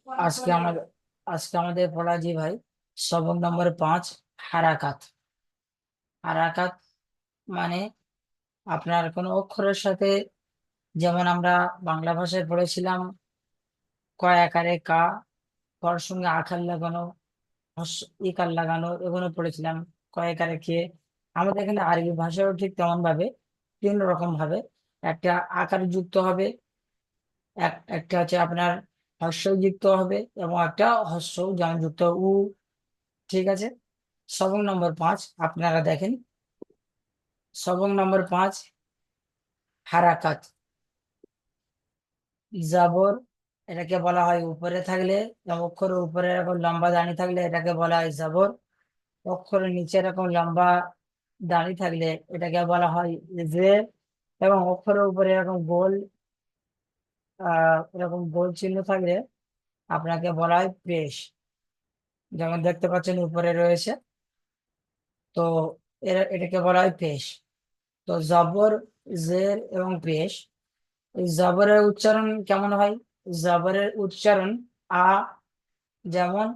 আজকে আমাদের আজকে আমাদের পড়া জি ভাই সবক নম্বর 5 হারাকাত। হারাকাত মানে আপনার কোনো অক্ষরের সাথে, যেমন আমরা বাংলা ভাষায় পড়েছিলাম কয় আকারে কা, কর সঙ্গে আকার লাগানো, ইকার লাগানো, এগুলো পড়েছিলাম। কয় আকারে কে। আমাদের এখানে আরবি ভাষাও ঠিক তেমন ভাবে 3 রকম ভাবে। একটা আকার যুক্ত হবে, একটা হচ্ছে আপনার হর্ষ যুক্ত হবে, এবং একটা হর্ষ যেমন যুক্ত উ। ঠিক আছে। সবক নম্বর 5 আপনারা দেখেন। সবক নম্বর 5 হারাকাত। জাবর, এটাকে বলা হয় উপরে থাকলে, যেমন অক্ষরের উপরে এরকম লম্বা দাঁড়িয়ে থাকলে এটাকে বলা হয় জাবর। অক্ষরের নিচে এরকম লম্বা দাঁড়িয়ে থাকলে এটাকে বলা হয় জের। এবং অক্ষরের উপরে এরকম গোল এরকম গোল চিহ্ন থাকলে আপনাকে বলা হয় পেশ। যেমন দেখতে পাচ্ছেন উপরে রয়েছে। তো এটাকে বলা হয় পেশ। তো জবর, জের এবং পেশ। এই জবরের উচ্চারণ কেমন হয়? জবরের উচ্চারণ আ, যেমন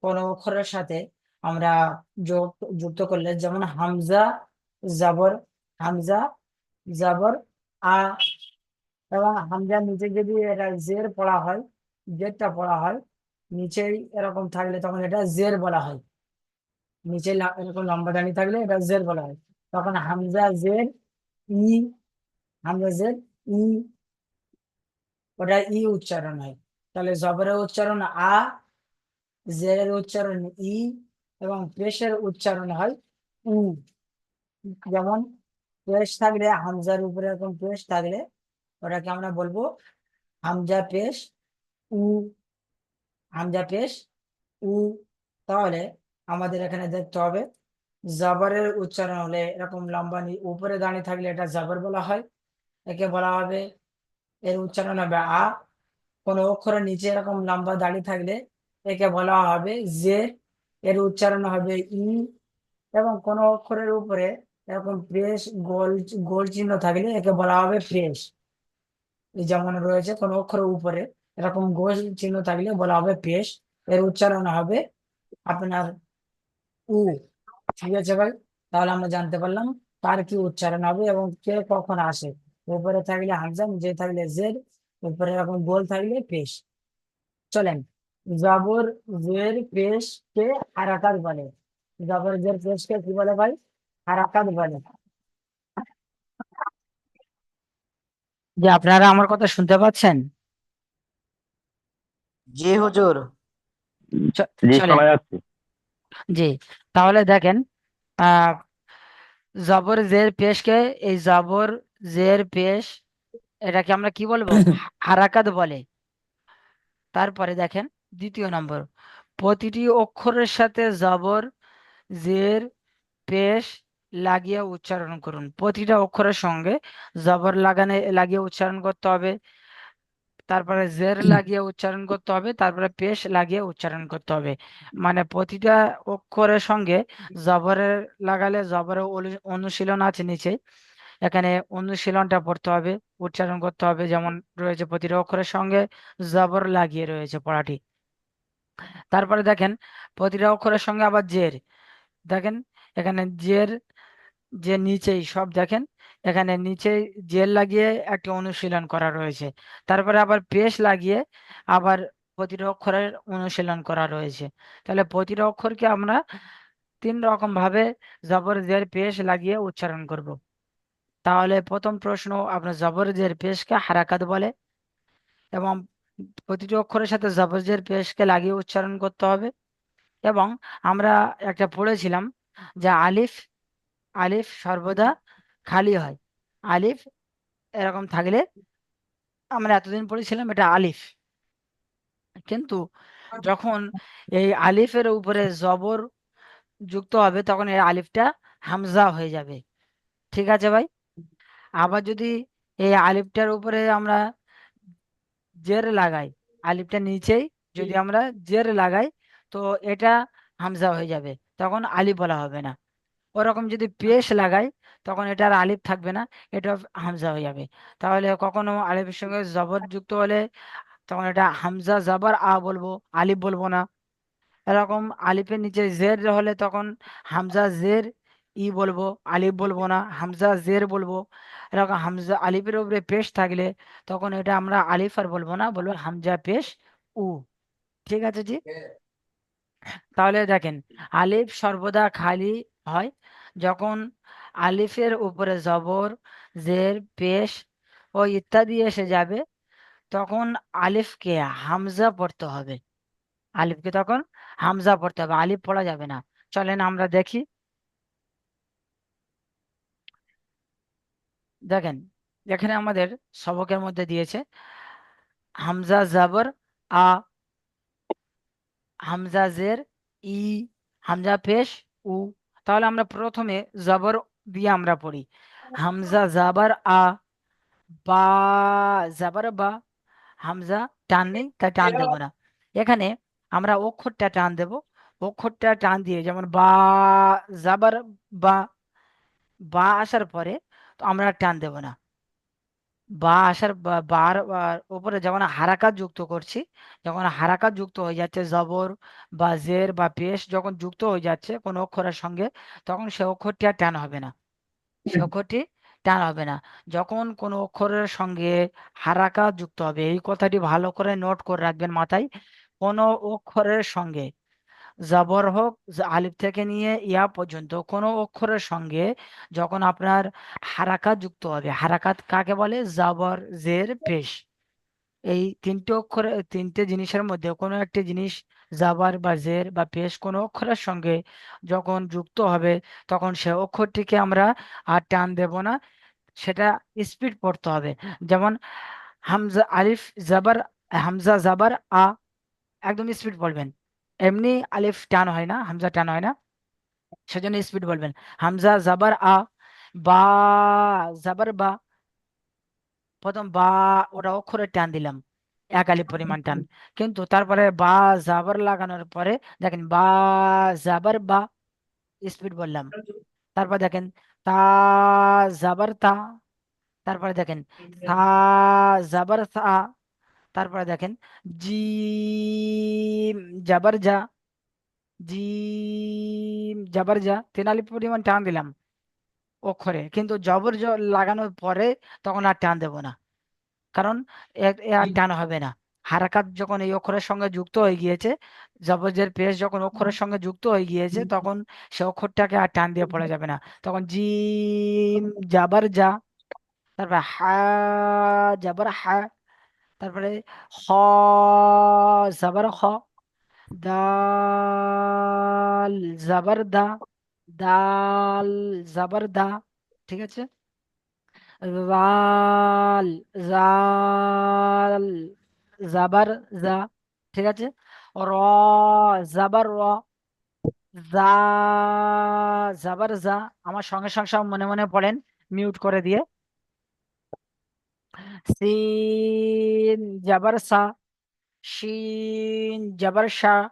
কোন অক্ষরের সাথে আমরা যোগ যুক্ত করলে, যেমন হামজা জবর, হামজা জবর আ। এবং হামজার নিচে যদি এটা জের পড়া হয়, জেরটা পড়া হয় নিচেই এরকম থাকলে তখন এটা জের বলা হয়। নিচে এরকম লম্বা দাঁড়িয়ে থাকলে এটা জের বলা হয়। তখন হামজা জের ই, হামজা জের ই, ওটা ই উচ্চারণ হয়। তাহলে জবরের উচ্চারণ আ, জেরের উচ্চারণ ই, এবং পেশের উচ্চারণ হয় উ। যেমন পেশ থাকলে, হামজার উপরে এরকম পেশ থাকলে ওটাকে আমরা বলবো হামজা পেশ উ, হামজা পেশ উ। তাহলে আমাদের এখানে দেখতে হবে জবরের উচ্চারণ হলে এরকম লম্বা উপরে দাঁড়িয়ে থাকলে এটা জবর বলা হয়, একে বলা হবে, এর উচ্চারণ হবে আ। কোন অক্ষরের নিচে এরকম লম্বা দাঁড়িয়ে থাকলে একে বলা হবে জের, এর উচ্চারণ হবে ই। এবং কোন অক্ষরের উপরে এরকম প্রেস গোল গোল চিহ্ন থাকলে একে বলা হবে প্রেস। এই যেমন রয়েছে কোন অক্ষরের উপরে এরকম গোল চিহ্ন থাকলে বলা হবে পেশ, এর উচ্চারণ হবে আপনার উ। ঠিক আছে ভাই। তাহলে আমরা জানতে পারলাম কার কি উচ্চারণ হবে এবং কে কখন আসে। উপরে থাকলে হামজা, নিচে থাকলে জের, উপরে এরকম গোল থাকলে পেশ। চলেন, জবর জের পেশ কে হারাকাত বলে। জবর জের পেশ কে কি বলে ভাই? হারাকাত বলে। যে আপনারা আমার কথা শুনতে পাচ্ছেন? জি হুজুর। জি, চলেন। শোনা যাচ্ছে। জি, তাহলে দেখেন, আহ জবর জের পেশকে, এই জবর জের পেশ এটাকে আমরা কি বলবো? হারাকাত বলে। তারপরে দেখেন, দ্বিতীয় নম্বর, প্রতিটি অক্ষরের সাথে জবর জের পেশ লাগিয়ে উচ্চারণ করুন। প্রতিটা অক্ষরের সঙ্গে জবর লাগিয়ে উচ্চারণ করতে হবে, তারপরে জের লাগিয়ে উচ্চারণ করতে হবে, তারপরে পেশ লাগিয়ে উচ্চারণ করতে হবে। মানে প্রতিটা অক্ষরের সঙ্গে জবরের লাগালে জবরের অনুশীলন আছে নিচে, এখানে অনুশীলনটা পড়তে হবে, উচ্চারণ করতে হবে। যেমন রয়েছে প্রতিটা অক্ষরের সঙ্গে জবর লাগিয়ে রয়েছে পড়াটি। তারপরে দেখেন প্রতিটা অক্ষরের সঙ্গে আবার জের, দেখেন এখানে জের, যে নিচেই সব দেখেন, এখানে নিচে জের লাগিয়ে একটা অনুশীলন করা রয়েছে। তারপরে আবার পেশ লাগিয়ে আবার প্রতিটা অক্ষরের অনুশীলন করা রয়েছে। তাহলে প্রতিটা অক্ষরকে আমরা 3 রকম ভাবে জবর জের পেশ লাগিয়ে উচ্চারণ করব। তাহলে প্রথম প্রশ্ন, আপনার জবর জের পেশকে হারাকাত বলে, এবং প্রতিটি অক্ষরের সাথে জবর জের পেশকে লাগিয়ে উচ্চারণ করতে হবে। এবং আমরা একটা পড়েছিলাম যে আলিফ, আলিফ সর্বদা খালি হয়। আলিফ এরকম থাকলে, আমরা এতদিন পড়েছিলাম এটা আলিফ, কিন্তু যখন এই আলিফের উপরে জবর যুক্ত হবে তখন এই আলিফটা হামজা হয়ে যাবে। ঠিক আছে ভাই। আবার যদি এই আলিফটার উপরে আমরা জের লাগাই, আলিফটার নিচেই যদি আমরা জের লাগাই, তো এটা হামজা হয়ে যাবে, তখন আলিফ বলা হবে না। ওরকম যদি পেশ লাগাই তখন এটা আর আলিফ থাকবে না, এটা হামজা হয়ে যাবে। তাহলে কখনো আলিফের সঙ্গে জবর যুক্ত হলে তখন এটা হামজা জাবার আ বলবো, আলিফ বলবো না। এরকম আলিফের নিচে জের হলে তখন হামজা জের ই বলবো, আলিফ বলবো না, হামজা জের বলবো। এরকম হামজা আলিফের উপরে পেশ থাকলে তখন এটা আমরা আলিফ আর বলবো না, বলবো হামজা পেশ উ। ঠিক আছে জি। তাহলে দেখেন, আলিফ সর্বদা খালি হয় যখন আলিফের উপরে জবর, জের, পেশ ও ইত্যাদি এসে যাবে, তখন আলিফকে হামজা পড়তে হবে। আলিফকে তখন হামজা পড়তে হবে, আলিফ পড়া যাবে না। চলেন আমরা দেখি। দেখেন, এখানে আমাদের সবকের মধ্যে দিয়েছে হামজা জাবর আ, হামজা জের ই, হামজা পেশ উ। তাহলে আমরা প্রথমে জবর দিয়ে আমরা পড়ি, হামজা জাবার আ, বা, জাবার বা। হামজা টান নেই, তাই টান দেব না। এখানে আমরা অক্ষরটা টান দেব, অক্ষরটা টান দিয়ে যেমন বা, জাবার বা, বা আসার পরে তো আমরা আর টান দেব না। বা আসার বার উপরে যখন হারাকাত যুক্ত করছি, যখন হারাকাত যুক্ত হয়ে যাচ্ছে জবর বা জের বা পেশ যখন যুক্ত হয়ে যাচ্ছে কোনো অক্ষরের সঙ্গে, তখন সে অক্ষরটি আর টান হবে না, সে অক্ষরটি টান হবে না। যখন কোনো অক্ষরের সঙ্গে হারাকাত যুক্ত হবে, এই কথাটি ভালো করে নোট করে রাখবেন মাথায়। কোনো অক্ষরের সঙ্গে জবর হোক, আলিফ থেকে নিয়ে ইয়া পর্যন্ত কোনো অক্ষরের সঙ্গে যখন আপনার হারাকাত যুক্ত হবে, হারাকাত কাকে বলে? জবর, জের, পেশ। এই তিনটে অক্ষরে, তিনটে জিনিসের মধ্যে কোনো একটি জিনিস জাবার বা জের বা পেশ কোনো অক্ষরের সঙ্গে যখন যুক্ত হবে, তখন সে অক্ষরটিকে আমরা আর টান দেব না, সেটা স্পিড পড়তে হবে। যেমন হামজা আলিফ জাবার, হামজা জাবার আ, একদম স্পিড বলবেন। এমনি আলিফ টান হয় না, হামজা টান হয় না, সেজন্য স্পিড বলবেন। হামজা জাবার আ, বা, জাবার বা। প্রথম বা, ওটা অক্ষরে টান দিলাম, এক আলিফ পরিমাণ টান। কিন্তু তারপরে বা জাবার লাগানোর পরে দেখেন বা, জাবার বা, স্পিড বললাম। তারপর দেখেন তা, জাবার তা। তারপরে দেখেন সা, জাবার সা। তারপরে দেখেন জিম, জাবার যা, জিম জাবার যা, 3 আলিফ পরিমাণ টান দিলাম অক্ষরে, কিন্তু জবর লাগানোর পরে তখন আর টান দেব না, কারণ এ আর টান হবে না। হারাকাত যখন এই অক্ষরের সঙ্গে যুক্ত হয়ে গিয়েছে, জবরের পেশ যখন অক্ষরের সঙ্গে যুক্ত হয়ে গিয়েছে, তখন সে অক্ষরটাকে আর টান দিয়ে পড়া যাবে না। তখন জিম জাবার যা, তারপরে হা, জাবার হা, তারপরে খ, জাবার খ, দাল জাবার দা, দাল জাবার দা। ঠিক আছে। জাল, জাল জাবার জা। ঠিক আছে। র, জাবার র, জা, জাবার জা। আমার সঙ্গে সঙ্গে সব মনে মনে পড়েন, মিউট করে দিয়ে। সিন জাবার সা, শিন জাবার শা,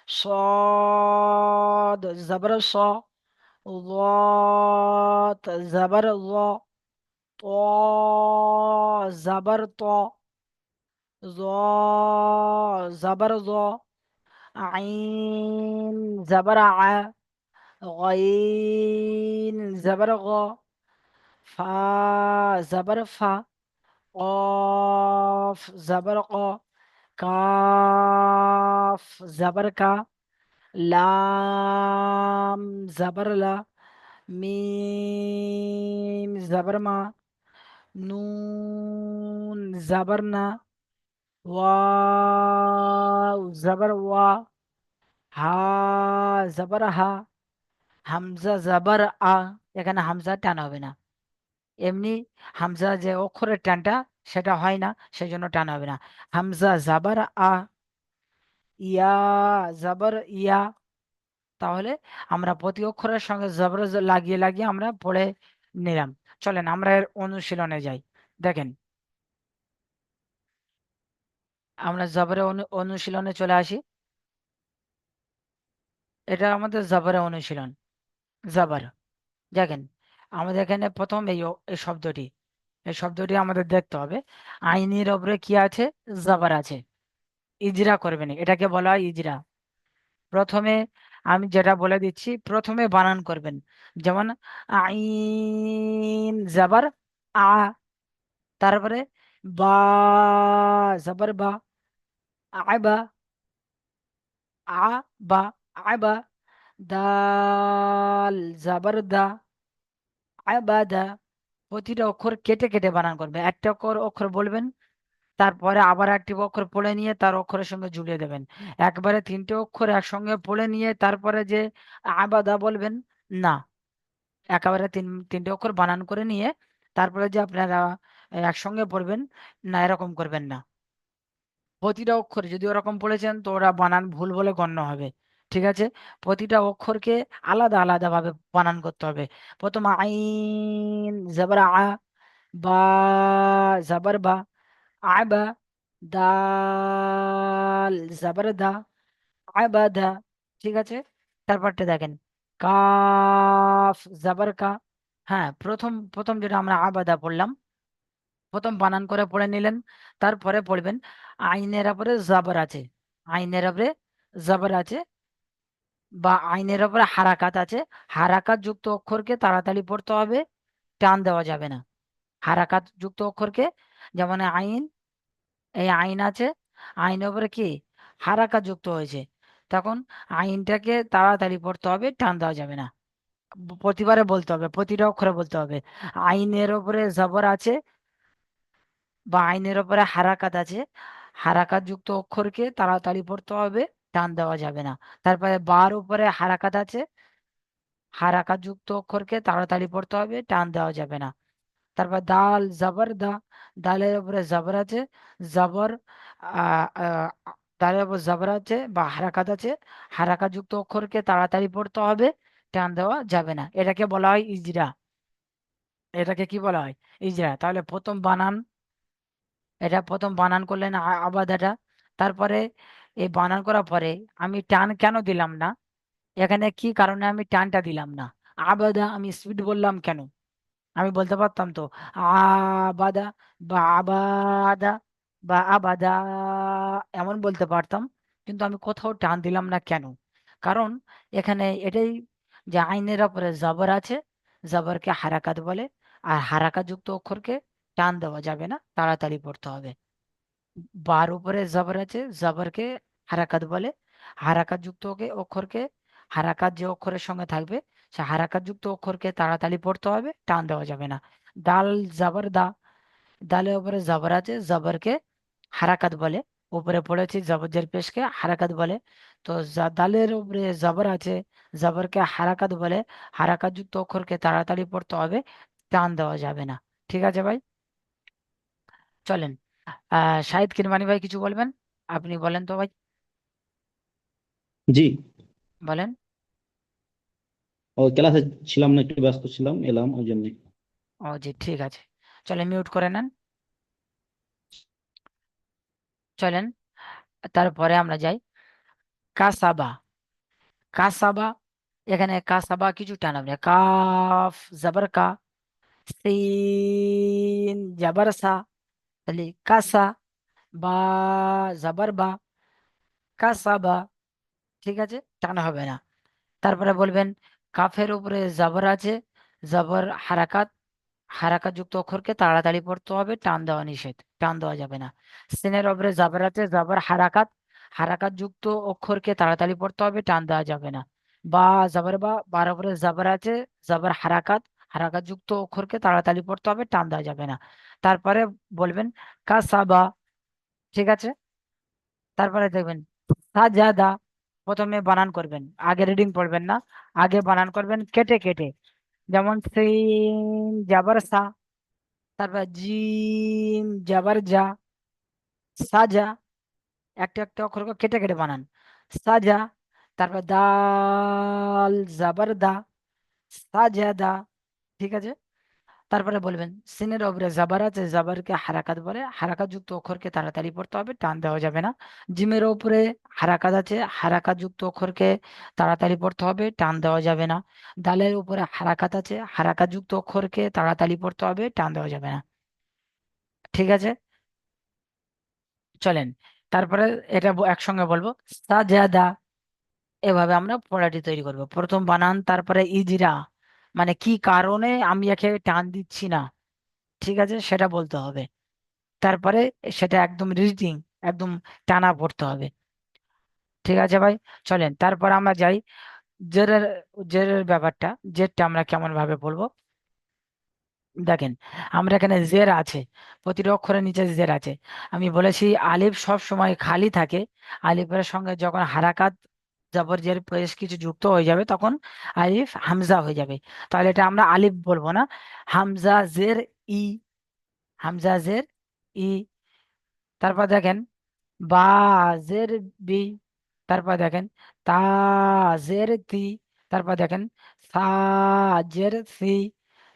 صاد زبر صا، ضاد زبر ضا، طا زبر طا، ظا زبر ظا، عين زبر ع، غين زبر غا، فا زبر فا، قاف زبر قا، কাফ জাবার কা، লাম জাবার লা, মিম জাবার মা, নুন জাবার না, ওয়াও জাবার ওয়া, হা জাবার হা, হামজা জাবার আ। এখানে হামজা টান হবে না, এমনি হামজা যে অক্ষরের টানটা সেটা হয় না, সেই জন্য টান হবে না। হামজা জাবার আ, ইয়া জাবার ইয়া। তাহলে আমরা প্রতি অক্ষরের সঙ্গে জবর লাগিয়ে লাগিয়ে আমরা পড়ে নিলাম। চলেন আমরা এর অনুশীলনে যাই। দেখেন, আমরা জবরের অনুশীলনে চলে আসি। এটা আমাদের জবরের অনুশীলন। জবর, দেখেন আমাদের এখানে প্রথম এই এই শব্দটি, এই শব্দটি আমাদের দেখতে হবে। আইনের ওপরে কি আছে? জবর আছে। ইজরা করবেন, এটাকে বলা হয় ইজরা। প্রথমে আমি যেটা বলে দিচ্ছি, প্রথমে বানান করবেন। যেমন আইন জবর আ, তারপরে বা জবর বা, আবা, আ বা, আবা, দাল জবর দা, আবাদা। প্রতিটা অক্ষর কেটে কেটে বানান করবে, একটা অক্ষর অক্ষর বলবেন, তারপরে আবার একটি অক্ষর পড়ে নিয়ে তার অক্ষরের সঙ্গে ঝুলিয়ে দেবেন। একবারে তিনটে অক্ষর একসঙ্গে পড়ে নিয়ে তারপরে যে আবাদা বলবেন, না। একেবারে তিনটে অক্ষর বানান করে নিয়ে তারপরে যে আপনারা একসঙ্গে পড়বেন, না, এরকম করবেন না। প্রতিটা অক্ষর যদি ওরকম পড়েছেন তো ওরা বানান ভুল বলে গণ্য হবে। ঠিক আছে? প্রতিটা অক্ষরকে আলাদা আলাদা ভাবে বানান করতে হবে। প্রথম আইন জবর আ, বা জবর বা, আবা, দাল জবর দা, আবাদা। ঠিক আছে? তারপরটা দেখেন, কাফ জবর কা। হ্যাঁ, প্রথম প্রথম যেটা আমরা আবাদা পড়লাম, প্রথম বানান করে পড়ে নিলেন। তারপরে পড়বেন আইনের উপরে জবর আছে, আইনের উপরে জবর আছে, বা আইনের উপরে হারাকাত আছে। হারাকাত যুক্ত অক্ষরকে তাড়াতাড়ি পড়তে হবে, টান দেওয়া যাবে না। হারাকাত যুক্ত অক্ষরকে, যেমন আইন, এই আইন আছে, আইনের উপরে কি হারাকাত যুক্ত হয়েছে, তখন আইনটাকে তাড়াতাড়ি পড়তে হবে, টান দেওয়া যাবে না। প্রতিবারে বলতে হবে, প্রতিটা অক্ষরে বলতে হবে। আইনের উপরে জবর আছে বা আইনের উপরে হারাকাত আছে, হারাকাত যুক্ত অক্ষরকে তাড়াতাড়ি পড়তে হবে, টান দেওয়া যাবে না। তারপরে বার উপরে হারাকাত আছে, হারাকাত যুক্ত অক্ষরকে তাড়াতাড়ি পড়তে হবে, টান দেওয়া যাবে না। তারপর দাল জবর দা, দালের উপরে জবর আছে, জবর, আহ, আহ, দালের উপর জবর আছে বা হারাকাত আছে, হারাকাত যুক্ত অক্ষরকে তাড়াতাড়ি পড়তে হবে, টান দেওয়া যাবে না। এটাকে বলা হয় ইজরা। এটাকে কি বলা হয়? ইজরা। তাহলে প্রথম বানান, এটা প্রথম বানান করলেন আবাদাটা। তারপরে এই বানান করার পরে আমি টান কেন দিলাম না, এখানে কি কারণে আমি টানটা দিলাম না? আবাদা আমি স্পিড বললাম কেন? আমি বলতে পারতাম তো আবাদা বা আবাদা বা আবাদা, এমন বলতে পারতাম। কিন্তু আমি কোথাও টান দিলাম না কেন? কারণ এখানে এটাই, যে আইনের উপরে জবর আছে, জবরকে হারাকাত বলে। আর হারাকাত যুক্ত অক্ষরকে টান দেওয়া যাবে না, তাড়াতাড়ি পড়তে হবে। বার উপরে জবর আছে, জবরকে হারাকাত বলে। হারাকাত যুক্ত অক্ষরকে, হারাকাত যে অক্ষরের সঙ্গে থাকবে সে হারাকাত যুক্ত অক্ষরকে তাড়াতাড়ি পড়তে হবে, টান দেওয়া যাবে না। দাল জবর দা, দালের উপরে জবর আছে, জবরকে হারাকাত বলে। উপরে পড়েছি জবর পেশকে হারাকাত বলে। তো দালের উপরে জবর আছে, জবরকে হারাকাত বলে। হারাকাত যুক্ত অক্ষরকে তাড়াতাড়ি পড়তে হবে, টান দেওয়া যাবে না। ঠিক আছে ভাই? চলেন, শাহিদ কিরমানি ভাই কিছু বলবেন? আপনি বলেন তো ভাই, জি। বলেন। ও ক্লাসে ছিলাম না, একটু ব্যস্ত ছিলাম, এলাম ওই জন্য। ও জি, ঠিক আছে। চলেন মিউট করে নেন। চলেন, তারপরে আমরা যাই কাসাবা। কাসাবা, এখানে কাসাবা কিছু টান হবে, কাফ জবর কা, সিন জবর সা, তাহলে কাসা, বা জবর বা, কাসাবা। ঠিক আছে? টান হবে না। তারপরে বলবেন কাফের উপরে জবর আছে, জবর হারাকাত, হারাকাত যুক্ত অক্ষরকে তাড়াতাড়ি পড়তে হবে, টান দেওয়া নিষেধ, টান দেওয়া যাবে না। সিনের উপরে জবর আছে, জবর হারাকাত, হারাকাত যুক্ত অক্ষরকে তাড়াতাড়ি পড়তে হবে, টান দেওয়া যাবে না। বা জবর বা, বার উপরে জবর আছে, জবর হারাকাত, হারাকাত যুক্ত অক্ষরকে তাড়াতাড়ি পড়তে হবে, টান দেওয়া যাবে না। তারপরে বলবেন কাসাবা। ঠিক আছে? তারপরে দেখবেন সাজাদা। প্রথমে বানান করবেন, আগে রিডিং পড়বেন না, আগে বানান করবেন কেটে কেটে। যেমন সিন জাবার সা, তারপর জিম জাবার জা, সাজা। একটা একটা অক্ষরকে কেটে কেটে বানান, সাজা। তারপর দাল জাবার দা, সাজাদা। ঠিক আছে? তারপরে বলবেন সিনের ওপরে জাবার আছে, জাবারকে হারাকাত বলে। হারাকাত যুক্ত অক্ষরকে তাড়াতাড়ি পড়তে হবে, টান দেওয়া যাবে না। জিমের ওপরে হারাকাত আছে, হারাকাত যুক্ত অক্ষরকে তাড়াতাড়ি পড়তে হবে, টান দেওয়া যাবে না। দালের উপরে হারাকাত আছে, হারাকাত যুক্ত অক্ষরকে তাড়াতাড়ি পড়তে হবে, টান দেওয়া যাবে না। ঠিক আছে, চলেন তারপরে এটা একসঙ্গে বলবো, সাজাদা। এভাবে আমরা পড়াটি তৈরি করব। প্রথম বানান, তারপরে ইজরা, মানে কি কারণে আমি একে টান দিচ্ছি না, ঠিক আছে, সেটা বলতে হবে। তারপরে সেটা একদম রিডিং, একদম টানা পড়তে হবে। ঠিক আছে ভাই, চলেন তারপর আমরা যাই জেরের, জেরের ব্যাপারটা। জেরটা আমরা কেমন ভাবে বলবো দেখেন, আমরা এখানে জের আছে, প্রতিটা অক্ষরের নিচে জের আছে। আমি বলেছি আলিফ সব সময় খালি থাকে, আলিফের সঙ্গে যখন হারাকাত জবর জের পেশ কিছু যুক্ত হয়ে যাবে তখন আলিফ হামজা হয়ে যাবে। তাহলে এটা আমরা আলিফ বলবো না, হামজা জের ই, হামজা জের ই। তারপর দেখেন বা জের বি, তারপর দেখেন তা জের তি, তারপর দেখেন সা জের সি,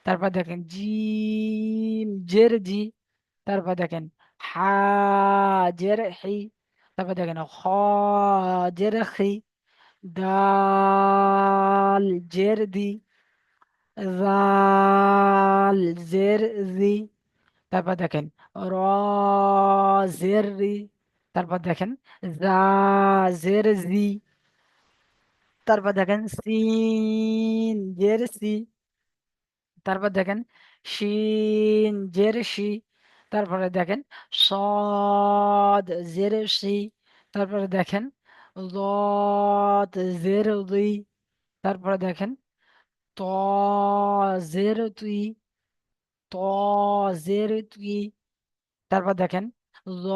তারপর দেখেন জিম জের জি, তারপর দেখেন হা জের হি, তারপর দেখেন খ জের খি, দাল জের দি, জাল জের জি, তারপর দেখেন র জের রি, তারপর দেখেন জা জের জি, তারপর দেখেন সিন জের সি, তারপর দেখেন শিন জের শি, তারপরে দেখেন সদ জের সি, তারপরে দেখেন যদ জের দুই, তারপরে দেখেন ত জের তুই, ত জের তুই, তারপর দেখেন জ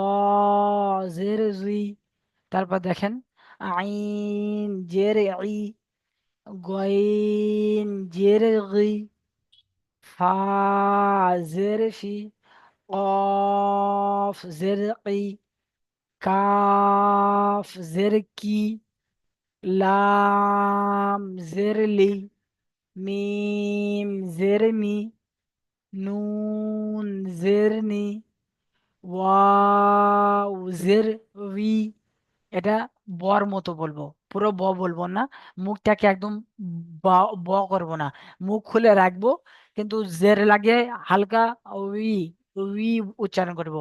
জের জুই, তারপর দেখেন আইন জের ই, গইন জের গি, ফা জের ফি, কফ জের কি, কাফ জের কি, লাম জের লি, মিম জের মি, নুন জের নি, ওয়াও জের উই। এটা বর মতো বলবো, পুরো ব বলবো না, মুখটাকে একদম ব ব করবো না, মুখ খুলে রাখবো, কিন্তু জের লাগে হালকা উই, উই উচ্চারণ করব।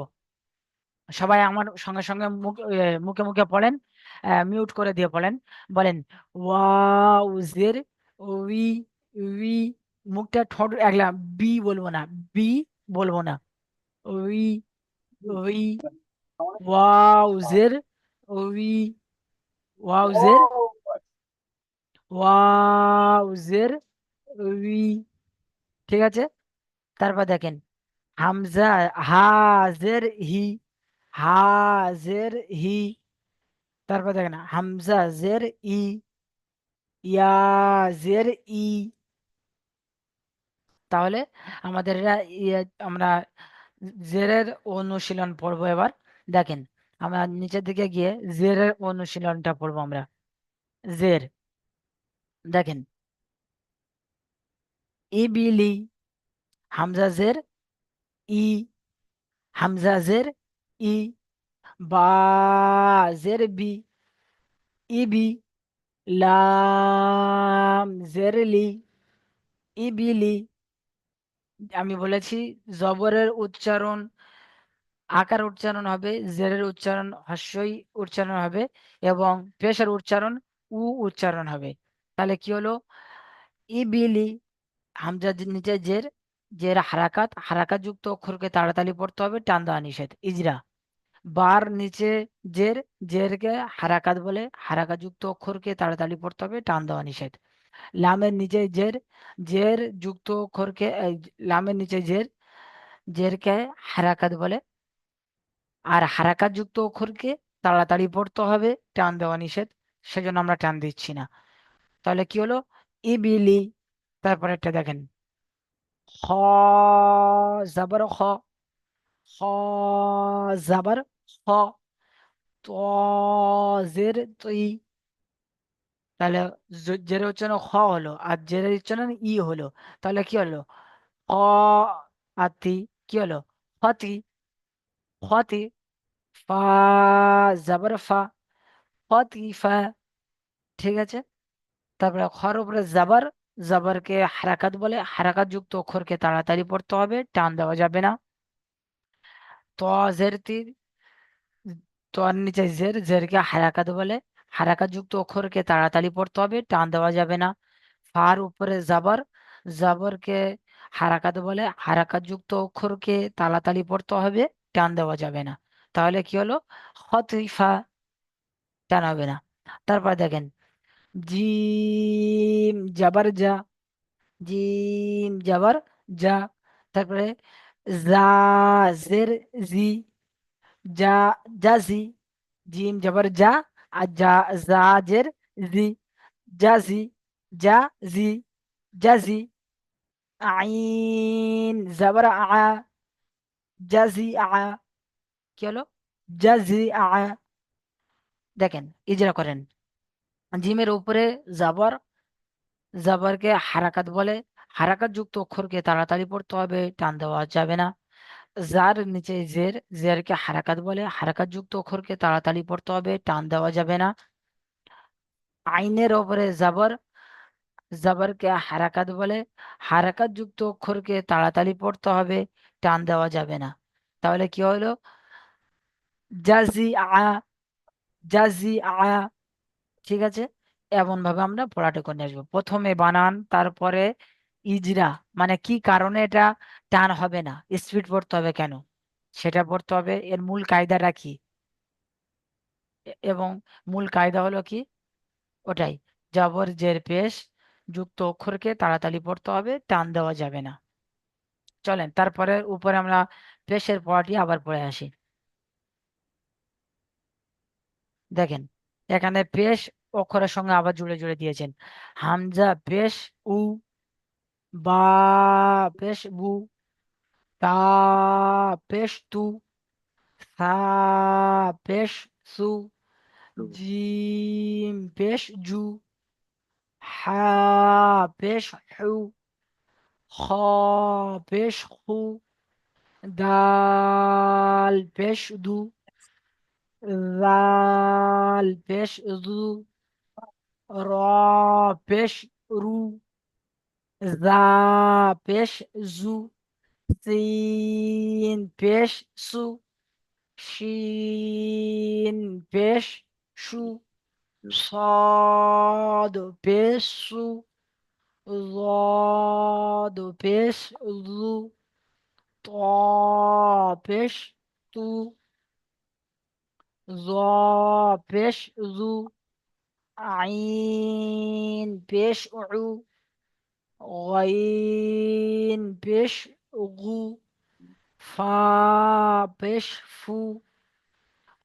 সবাই আমার সঙ্গে সঙ্গে মুখে মুখে পড়েন, মিউট করে দিয়ে পড়েন, বলেন ওয়াও জের উই, উই। মুখটা ঠোঁট একলা বি বলবো না, বি বলবো না, উই, উই। ওয়াউজের উই, ওয়াউজের, ওয়াউজের উই। ঠিক আছে, তারপর দেখেন হামজা হাজের হি, হাজের হি, তারপর দেখেন হামজা জের ই, ইয়াজের ই। তাহলে আমাদের আমরা জেরের অনুশীলন পড়বো এবার। দেখেন আমরা নিচের দিকে গিয়ে জেরের অনুশীলনটা পড়বো আমরা। জের দেখেন ইবিলি, হামজা জের ই, হামজা জের ই, বা জের বি, ইবি, লাম জের লি, ইবিলি। আমি বলেছি জবরের উচ্চারণ আকার উচ্চারণ হবে, জেরের উচ্চারণ হস্যই উচ্চারণ হবে, এবং পেশের উচ্চারণ উ উচ্চারণ হবে। তাহলে কি হলো ইবিলি, হামজা নিচে জের, জের হারাকাত, হারাকাত যুক্ত অক্ষরকে তাড়াতাড়ি পড়তে হবে, টান দেওয়া নিষেধ, ইজরা। বার নিচে জের, জেরকে হারাকাত বলে, হারাকাত যুক্ত অক্ষরকে তাড়াতাড়ি পড়তে হবে, টান দেওয়া নিষেধ। লামের নিচে জের, জের যুক্ত অক্ষরকে লামের নিচে জের, জেরকে হারাকাত বলে, আর হারাকাত যুক্ত অক্ষরকে তাড়াতাড়ি পড়তে হবে, টান দেওয়া নিষেধ, সেজন্য আমরা টান দিচ্ছি না। তাহলে কি হলো ইবিলি। তারপরে একটা দেখেন খ জাবর খ, খ জাবর খ, ত জের তুই। তাহলে জের উচ্চারণ খ হলো আর জের উচ্চারণ ই হলো, তাহলে কি হলো ক আতি, কি হলো ফতি, ফতি, ফা জাবর ফা, ফতি ফা। ঠিক আছে, তারপরে খর উপরে জাবার, জাবারকে হারাকাত বলে, হারাকাত যুক্ত অক্ষরকে তাড়াতাড়ি পড়তে হবে, টান দেওয়া যাবে না। ত জের তীর, তোর নিচে জের, জেরকে হারাকাত বলে। হারাকাত যুক্ত অক্ষরকে তাড়াতাড়ি পড়তে হবে, টান দেওয়া যাবে না। ফার উপরে জাবর, জাবরকে হারাকাত বলে। হারাকাত যুক্ত অক্ষরকে তাড়াতাড়ি পড়তে হবে, টান দেওয়া যাবে না। তাহলে কি হলো? খতিফা, টান হবে না। তারপর দেখেন, জিম জাবার যা, জিম জাবার যা। তারপরে জা জের জি, যা জাজি, জিম জবর যা, আর যা জাজের জি, জাজি, জাজি, জাজি। আইন জবর আ, জাজি আ। কি হলো? জাজি আ। দেখেন, ইজরা করেন। জিমের উপরে জাবর, জাবরকে হারাকাত বলে। হারাকাত যুক্ত অক্ষরকে তাড়াতাড়ি পড়তে হবে, টান দেওয়া যাবে না। জার নিচে জের, জেরকে হারাকাত বলে। হারাকাত যুক্ত অক্ষরকে তাড়াতাড়ি পড়তে হবে, টান দেওয়া যাবে না। আইনের ওপরে জাবর, জাবরকে হারাকাত বলে। হারাকাত যুক্ত অক্ষরকে তাড়াতাড়ি পড়তে হবে, টান দেওয়া যাবে না। তাহলে কি হলো? জাজি আ, জাজি আ। ঠিক আছে, এমন ভাবে আমরা পড়াটা করে নিয়ে আসবো। প্রথমে বানান, তারপরে ইজরা। মানে কি কারণে এটা টান হবে না, স্পিড পড়তে হবে কেন, সেটা পড়তে হবে। এর মূল কায়দাটা কি, এবং মূল কায়দা হলো কি, ওটাই। জবর জের পেশ যুক্ত অক্ষরকে তাড়াতাড়ি পড়তে হবে, টান দেওয়া যাবে না। চলেন তারপরে উপরে আমরা পেশের পড়াটি আবার পড়ে আসি। দেখেন, এখানে পেশ অক্ষরের সঙ্গে আবার জুড়ে জুড়ে দিয়েছেন। হামজা পেশ উ, বা পেশ বু, তা পেশ তু, সা পেশ সু, জিম পেশ জু, হা পেশ হু, খ পেশ খু, দাল পেশ দু, জাল পেশ জু, র পেশ রু, জা পেশ জু, সিন পেশ সু, শিন পেশ সু, صاد পেশ সু, ضاد পেশ জু, ط পেশ তু, ظ পেশ জু, আইন পেশ উ, غين পেশ গু, ফা পেশ ফু,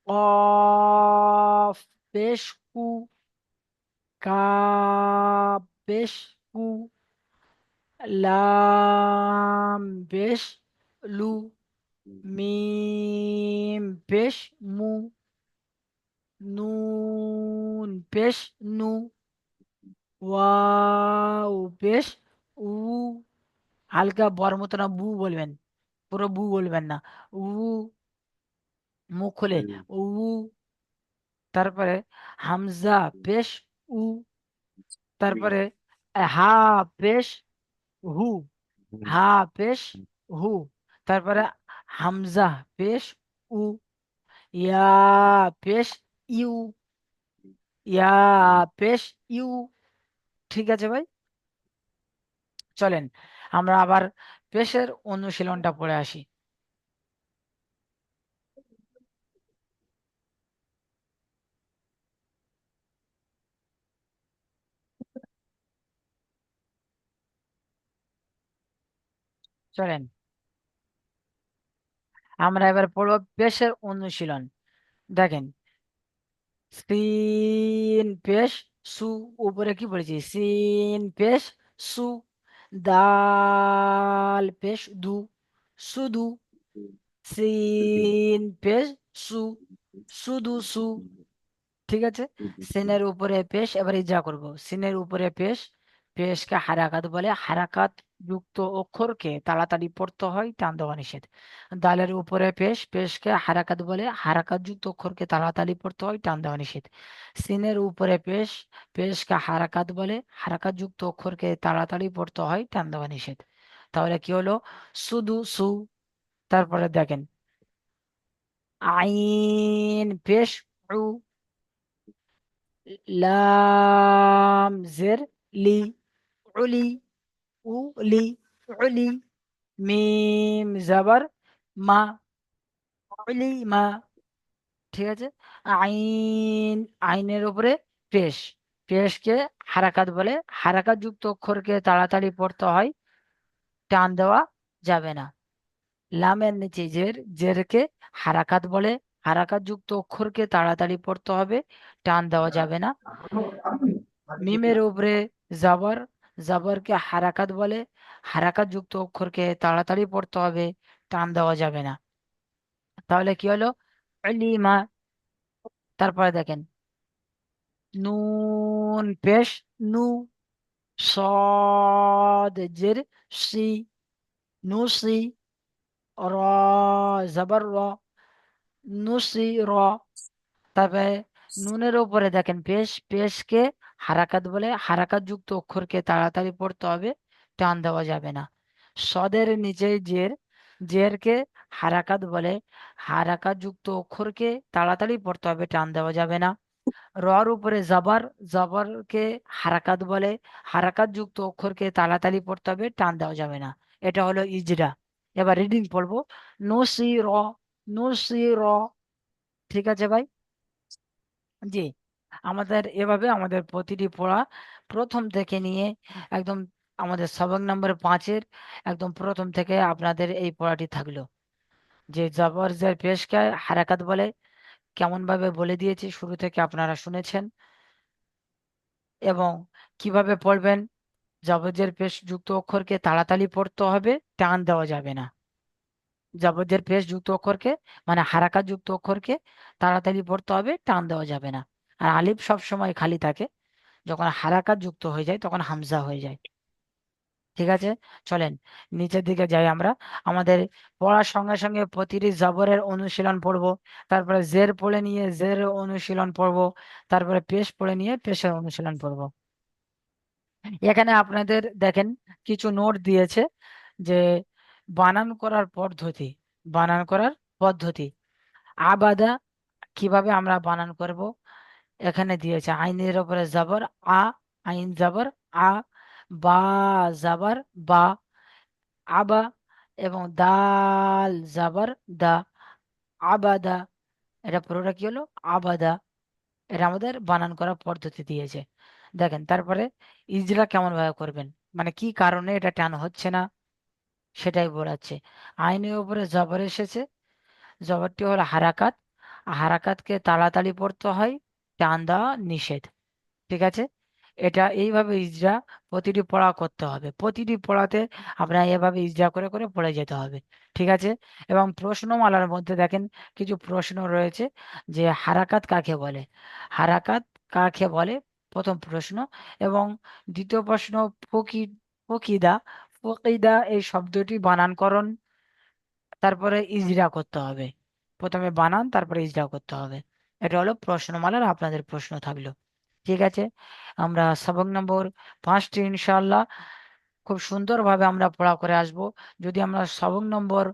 قاف পেশ কু, কাপ পেশ কু, লাম পেশ লু, মিম পেশ মু, নুন পেশ নু, ওয়াও পেশ উ। হালকা বর মতো না, বু বলবেন, পুরো বু বলবেন না। উ, মুখ খুলে উ। তারপরে হামজা পেশ উ। তারপরে হা পেশ হু, হা পেশ হু। তারপরে হামজা পেশ উ, ইয়া পেশ ইউ, ইয়া পেশ ইউ। ঠিক আছে ভাই, চলেন আমরা আবার পেশের অনুশীলনটা পড়ে আসি। চলেন আমরা এবার পড়ব পেশের অনুশীলন। দেখেন, সিন পেশ সু, উপরে কি পড়েছি, সিন পেশ সু, দাল পেশ দু, সুদু, সিন পেশ সু, সুদু সু। ঠিক আছে, সিনের উপরে পেশ, এবার ইজা করব। সিনের উপরে পেশ, পেশকে হারাকাত বলে। হারাকাত যুক্ত অক্ষরকে তাড়াতাড়ি পড়তে হয়, টান দেওয়া নিষেধ। দালের উপরে পেশ, পেশকে হারাকাত বলে। হারাকাত যুক্ত অক্ষরকে তাড়াতাড়ি পড়তে হয়, টান দেওয়া নিষেধ। সিনের উপরে পেশ, পেশকে হারাকাত বলে। হারাকাত যুক্ত অক্ষরকে তাড়াতাড়ি পড়তে হয়, টান দেওয়া নিষেধ। তাহলে কি হলো? সুদু সু। তারপরে দেখেন, আইন পেশ উ, লাম জের লি, উলি, উলি, উলি, মিম জাবার মা, উলি মা। ঠিক আছে। আইন, আইনের উপরে পেশ, পেশকে হারাকাত বলে, হারাকাত যুক্ত অক্ষরকে তাড়াতাড়ি পড়তে হয়, টান দেওয়া যাবে না। লামের নিচে জের, জেরকে হারাকাত বলে, হারাকাত যুক্ত অক্ষরকে তাড়াতাড়ি পড়তে হবে, টান দেওয়া যাবে না। মিমের উপরে জাবর, জাবরকে হারাকাত বলে, হারাকাত যুক্ত অক্ষরকে তাড়াতাড়ি পড়তে হবে, টান দেওয়া যাবে না। তাহলে কি হলো? উলিমা। তারপরে দেখেন, নুন পেশ নু, صاد جر سي، نوصي، را زبر را، نوصي را। তারপরে নুনের উপরে দেখেন পেশ, পেশকে হারাকাত বলে, হারাকাত যুক্ত অক্ষরকে তাড়াতাড়ি পড়তে হবে, টান দেওয়া যাবে না। সদের নিচে জের, জেরকে হারাকাত বলে, হারাকাত যুক্ত অক্ষরকে তাড়াতাড়ি পড়তে হবে, টান দেওয়া যাবে না। রর উপরে জাবার, জাবারকে হারাকাত বলে, হারাকাত যুক্ত অক্ষরকে তাড়াতাড়ি পড়তে হবে, টান দেওয়া যাবে না। এটা হলো ইজরা। এবার রিডিং পড়বো, নো সি র, নো সি র। ঠিক আছে ভাই? জি। আমাদের এভাবে আমাদের প্রতিটি পড়া প্রথম থেকে নিয়ে একদম আমাদের সবক নম্বর 5-এর একদম প্রথম থেকে আপনাদের এই পড়াটি থাকলো। যে জবর জের পেশকে হারাকাত বলে কেমন ভাবে বলে দিয়েছি, শুরু থেকে আপনারা শুনেছেন। এবং কিভাবে পড়বেন, জবর পেশ যুক্ত অক্ষরকে তাড়াতাড়ি পড়তে হবে, টান দেওয়া যাবে না। জবর পেশ যুক্ত অক্ষরকে মানে হারাকাত যুক্ত অক্ষরকে তাড়াতাড়ি পড়তে হবে, টান দেওয়া যাবে না। আর আলিফ সব সময় খালি থাকে, যখন হারাকাত যুক্ত হয়ে যায় তখন হামজা হয়ে যায়। ঠিক আছে, চলেন নিচের দিকে যাই আমরা। আমাদের পড়ার সঙ্গে সঙ্গে প্রতিটি জবরের অনুশীলন পড়বো, তারপরে জের পড়ে নিয়ে জের অনুশীলন পড়বো, তারপরে পেশ পড়ে নিয়ে পেশের অনুশীলন পড়বো। এখানে আপনাদের দেখেন কিছু নোট দিয়েছে যে বানান করার পদ্ধতি, বানান করার পদ্ধতি। আবাদা কিভাবে আমরা বানান করব, এখানে দিয়েছে আইনের উপরে জবর আ, আইন জবর আ, বা জবর বা, আবা, এবং দাল জবর দা, আবাদা। এটা পুরোটা কি হলো? আবাদা। এটা আমাদের বানান করা পদ্ধতি দিয়েছে। দেখেন তারপরে ইজরা কেমন ভাবে করবেন, মানে কি কারণে এটা টান হচ্ছে না সেটাই বোঝাচ্ছে। আইনের উপরে জবর এসেছে, জবরটি হলো হারাকাত, হারাকাতকে তাড়াতাড়ি পড়তে হয়, টান দেওয়া নিষেধ। ঠিক আছে, এটা এইভাবে ইজরা প্রতিটি পড়া করতে হবে, প্রতিটি পড়াতে আপনার এভাবে ইজরা করে করে পড়ে যেতে হবে। ঠিক আছে। এবং প্রশ্নমালার মধ্যে দেখেন কিছু প্রশ্ন রয়েছে যে হারাকাত কাকে বলে, হারাকাত কাকে বলে, প্রথম প্রশ্ন। এবং দ্বিতীয় প্রশ্ন ফকি, ফকিদা, ফকিদা এই শব্দটি বানানকরণ, তারপরে ইজরা করতে হবে। প্রথমে বানান তারপরে ইজরা করতে হবে। এটা হলো প্রশ্নমালার আপনাদের প্রশ্ন থাকলো। ঠিক আছে, আমরা সবক নম্বর 5টি ইনশাআল্লাহ খুব সুন্দরভাবে আমরা পড়া করে আসব। যদি আমরা সবক নম্বর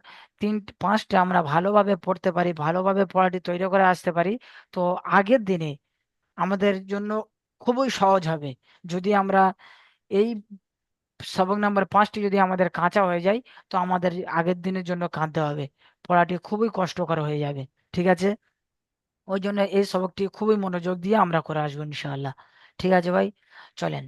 5টা আমরা ভালোভাবে পড়তে পারি, ভালোভাবে পড়াটি তৈরি করে আসতে পারি, তো আগের দিনে আমাদের জন্য খুবই সহজ হবে। যদি আমরা এই সবক নাম্বার 5টি যদি আমাদের কাঁচা হয়ে যায়, তো আমাদের আগের দিনের জন্য কাঁদতে হবে, পড়াটি খুবই কষ্টকর হয়ে যাবে। ঠিক আছে, ওই জন্য এই সবকটি খুবই মনোযোগ দিয়ে আমরা করে আসবো ইনশাআল্লাহ। ঠিক আছে ভাই, চলেন।